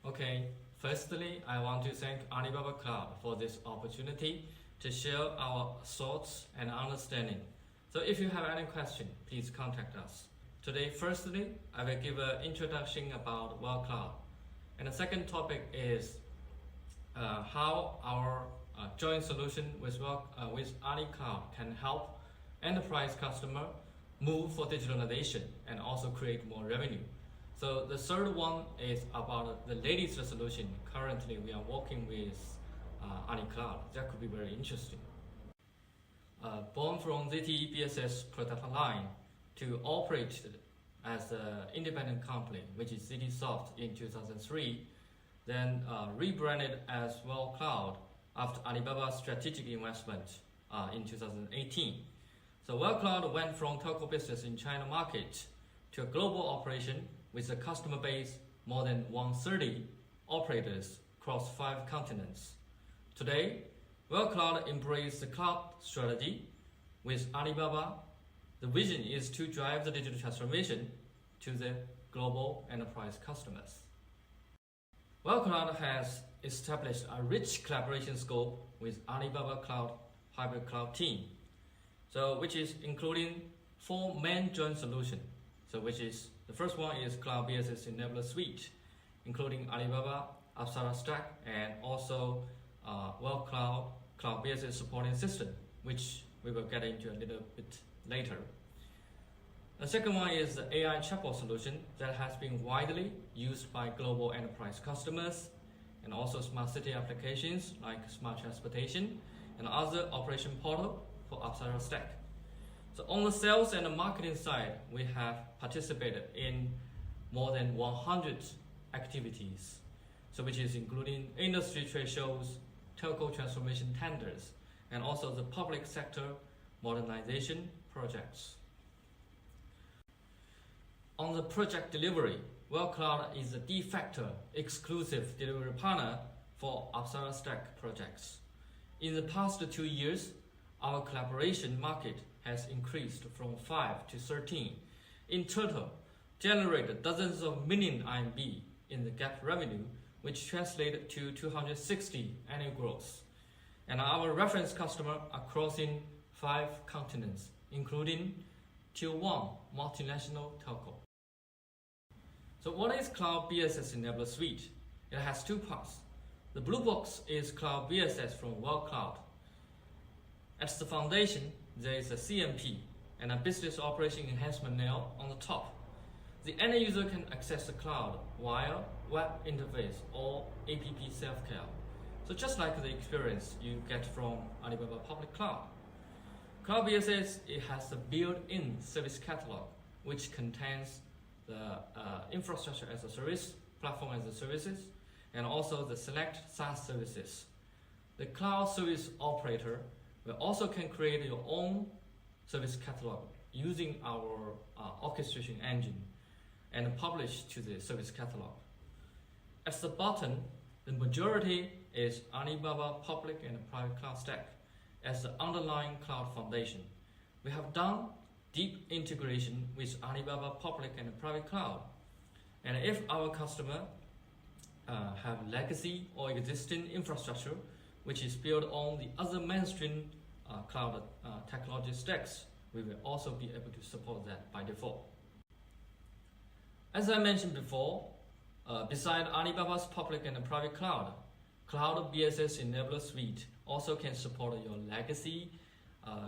Okay, firstly, I want to thank Alibaba Cloud for this opportunity to share our thoughts and understanding. So if you have any question, please contact us. Today, firstly, I will give an introduction about Well Cloud. And the second topic is how our joint solution with Ali Cloud can help enterprise customer move for digitalization and also create more revenue. So the third one is about the latest solution. Currently, we are working with Ali Cloud. That could be very interesting. Born from ZTE BSS product line to operate as an independent company, which is ZTSoft in 2003, then rebranded as Well Cloud after Alibaba's strategic investment in 2018. So Well Cloud went from telco business in China market to a global operation with a customer base more than 130 operators across 5 continents. Today, Well Cloud embraced the cloud strategy with Alibaba. The vision is to drive the digital transformation to the global enterprise customers. Well Cloud has established a rich collaboration scope with Alibaba Cloud Hybrid Cloud team, which is including 4 main joint solutions. Which is the first one is Cloud BSS Enabler Suite, including Alibaba Apsara Stack and also Well Cloud Cloud BSS supporting system, which we will get into a little bit later. The second one is the AI chatbot solution that has been widely used by global enterprise customers and also smart city applications like smart transportation and other operation portal for Apsara Stack. So on the sales and the marketing side, we have participated in more than 100 activities, which is including industry trade shows, telco transformation tenders, and also the public sector modernization projects. On the project delivery, Well Cloud is the de facto exclusive delivery partner for Apsara Stack projects. In the past 2 years, our collaboration market has increased from 5 to 13. In total, generated dozens of million RMB in the GAAP revenue, which translated to 260 annual growth. And our reference customers are crossing 5 continents, including Tier 1 multinational telco. So what is Cloud BSS Enabler Suite? It has 2 parts. The blue box is Cloud BSS from Well Cloud. At the foundation, there is a CMP and a business operation enhancement layer on the top. The end user can access the cloud via web interface or app self-care. So just like the experience you get from Alibaba Public Cloud. Cloud BSS, it has a built-in service catalog which contains the infrastructure as a service, platform as a services, and also the select SaaS services. The cloud service operator will also can create your own service catalog using our orchestration engine and publish to the service catalog. At the bottom, the majority is Alibaba public and private cloud stack as the underlying cloud foundation. We have done deep integration with Alibaba public and private cloud. And if our customer have legacy or existing infrastructure which is built on the other mainstream cloud technology stacks, we will also be able to support that by default. As I mentioned before, beside Alibaba's public and private cloud, Cloud BSS Enabler Suite also can support your legacy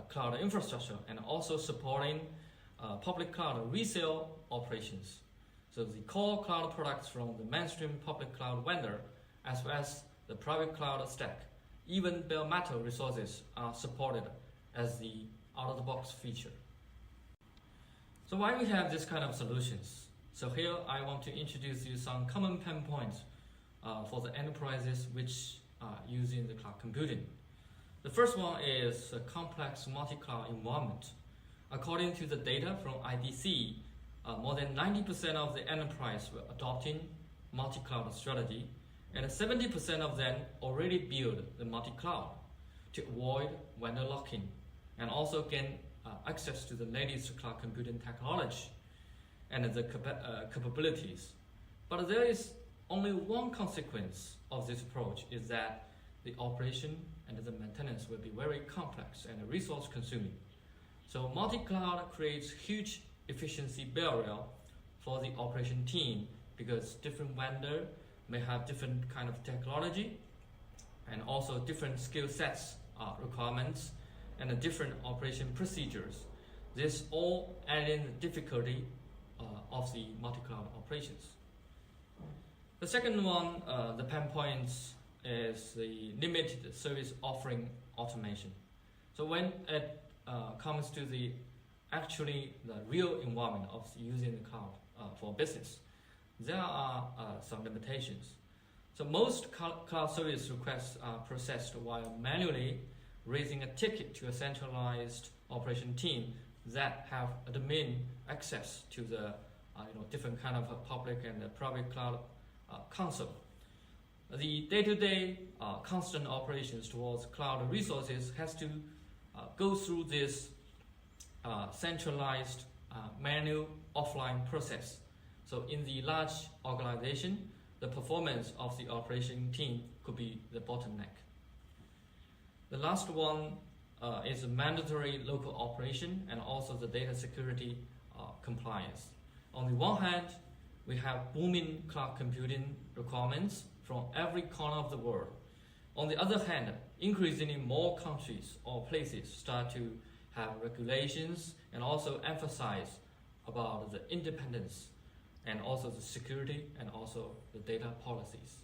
cloud infrastructure and also supporting public cloud resale operations. So the core cloud products from the mainstream public cloud vendor as well as the private cloud stack, even bare metal resources are supported as the out-of-the-box feature. So why we have this kind of solutions? So here I want to introduce you some common pain points for the enterprises which are using the cloud computing. The first one is a complex multi-cloud environment. According to the data from IDC, more than 90% of the enterprise were adopting multi-cloud strategy, and 70% of them already build the multi-cloud to avoid vendor lock-in and also gain access to the latest cloud computing technology and the capabilities. But there is only one consequence of this approach is that the operation and the maintenance will be very complex and resource consuming. So multi-cloud creates huge efficiency barrier for the operation team because different vendor may have different kind of technology and also different skill sets, requirements, and different operation procedures. This all add in the difficulty of the multi-cloud operations. The second one, the pain points, is the limited service offering automation. So when it comes to the real environment of using the cloud for business, there are some limitations. So most cloud service requests are processed while manually raising a ticket to a centralized operation team that have admin access to the different kind of public and private cloud console. The day-to-day constant operations towards cloud resources has to go through this centralized manual offline process. So in the large organization, the performance of the operation team could be the bottleneck. The last one is a mandatory local operation and also the data security compliance. On the one hand, we have booming cloud computing requirements from every corner of the world. On the other hand, increasingly more countries or places start to have regulations and also emphasize about the independence and also the security and also the data policies.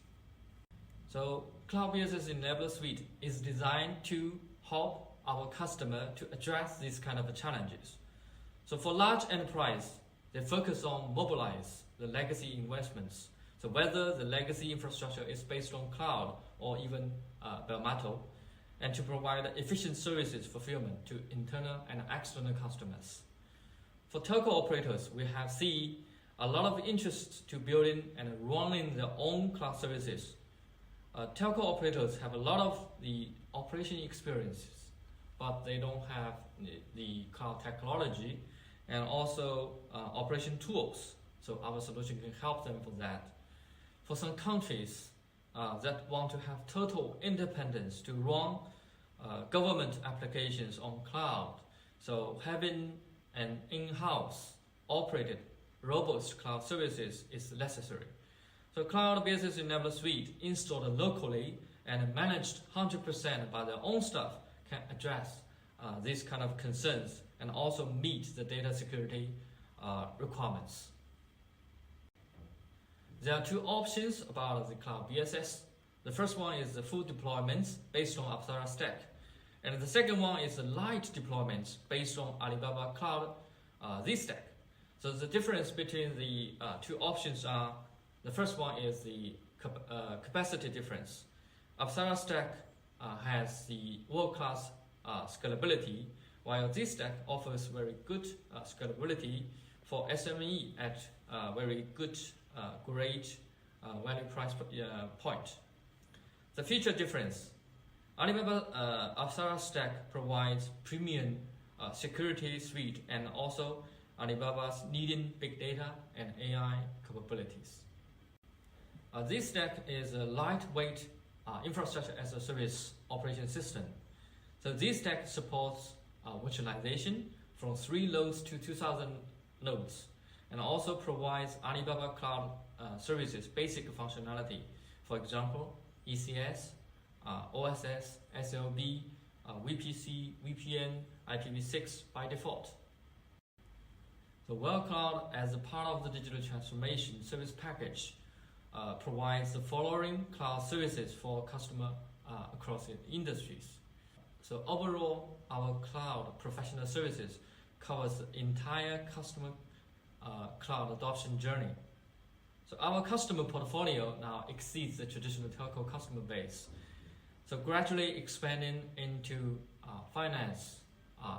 So Cloud Business Enabler Suite is designed to help our customer to address these kind of challenges. So for large enterprise, they focus on mobilize the legacy investments. So whether the legacy infrastructure is based on cloud or even bare metal, and to provide efficient services fulfillment to internal and external customers. For telco operators, we have seen a lot of interest to building and running their own cloud services. Telco operators have a lot of the operation experiences, but they don't have the cloud technology and also operation tools. So our solution can help them for that. For some countries that want to have total independence to run government applications on cloud, so having an in-house operated robust cloud services is necessary. So Cloud Business Enabler Suite installed locally and managed 100% by their own staff can address these kind of concerns and also meet the data security requirements. There are two options about the Cloud BSS. The first one is the full deployments based on Apsara Stack. And the second one is the light deployments based on Alibaba Cloud Z-Stack. So the difference between the two options are, the first one is the capacity difference. Apsara Stack has the world-class scalability, while Z-Stack offers very good scalability for SME at very good, great value price point. The feature difference. Alibaba Apsara Stack provides premium security suite and also Alibaba's leading big data and AI capabilities. This stack is a lightweight infrastructure as a service operation system. So this stack supports virtualization from 3 nodes to 2,000 nodes and also provides Alibaba Cloud services basic functionality. For example, ECS, OSS, SLB, VPC, VPN, IPv6 by default. So Cloud, as a part of the digital transformation service package, provides the following cloud services for customer across the industries. So overall, our cloud professional services covers the entire customer cloud adoption journey. So our customer portfolio now exceeds the traditional telco customer base. So gradually expanding into finance,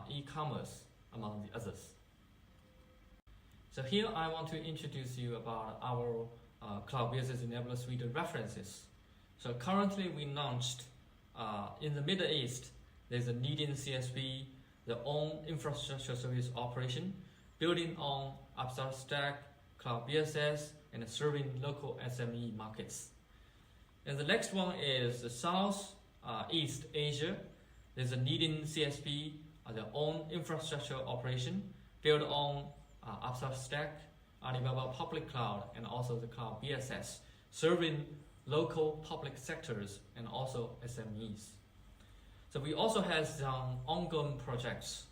e-commerce, among the others. So here I want to introduce you about our Cloud Business Enabler Suite references. So currently we launched in the Middle East, there's a leading CSP, their own infrastructure service operation, building on Apsara Stack, Cloud BSS, and serving local SME markets. And the next one is the South East Asia. There's a leading CSP, their own infrastructure operation built on Apsara Stack, Alibaba Public Cloud, and also the Cloud BSS, serving local public sectors and also SMEs. So we also have some ongoing projects.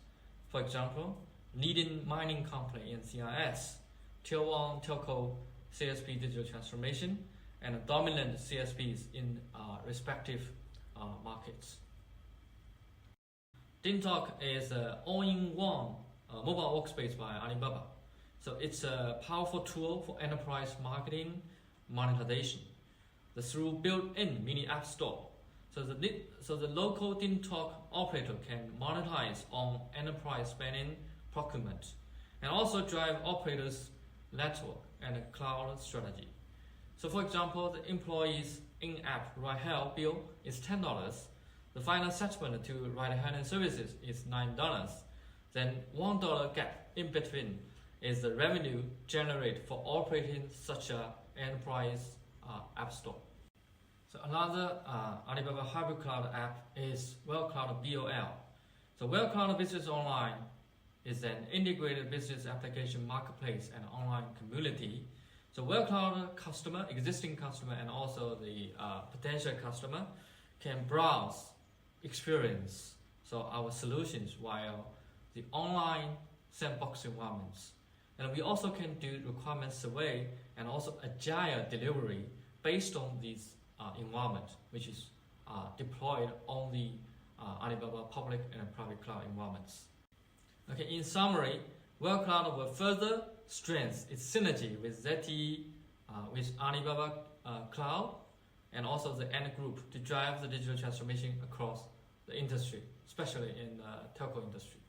For example, leading mining company in CIS, Tier 1 Telco CSP digital transformation, and dominant CSPs in respective markets. DingTalk is an all-in-one mobile workspace by Alibaba. So it's a powerful tool for enterprise marketing monetization. Through built-in mini app store. So the local DingTalk operator can monetize on enterprise spending procurement and also drive operators' network and cloud strategy. So for example, the employee's in-app ride-hail bill is $10. The final settlement to ride-hailing services is $9. Then $1 gap in between is the revenue generated for operating such an enterprise app store. So another Alibaba Hybrid Cloud app is WellCloud BOL. So WellCloud Business Online is an integrated business application marketplace and online community. So WellCloud customer, existing customer, and also the potential customer can browse, experience our solutions while the online sandbox environments. And we also can do requirement survey and also agile delivery based on these environment, which is deployed on the Alibaba public and private cloud environments. Okay, in summary, WellCloud will further strengthen its synergy with ZTE, with Alibaba Cloud, and also the Ant Group to drive the digital transformation across the industry, especially in the telco industry.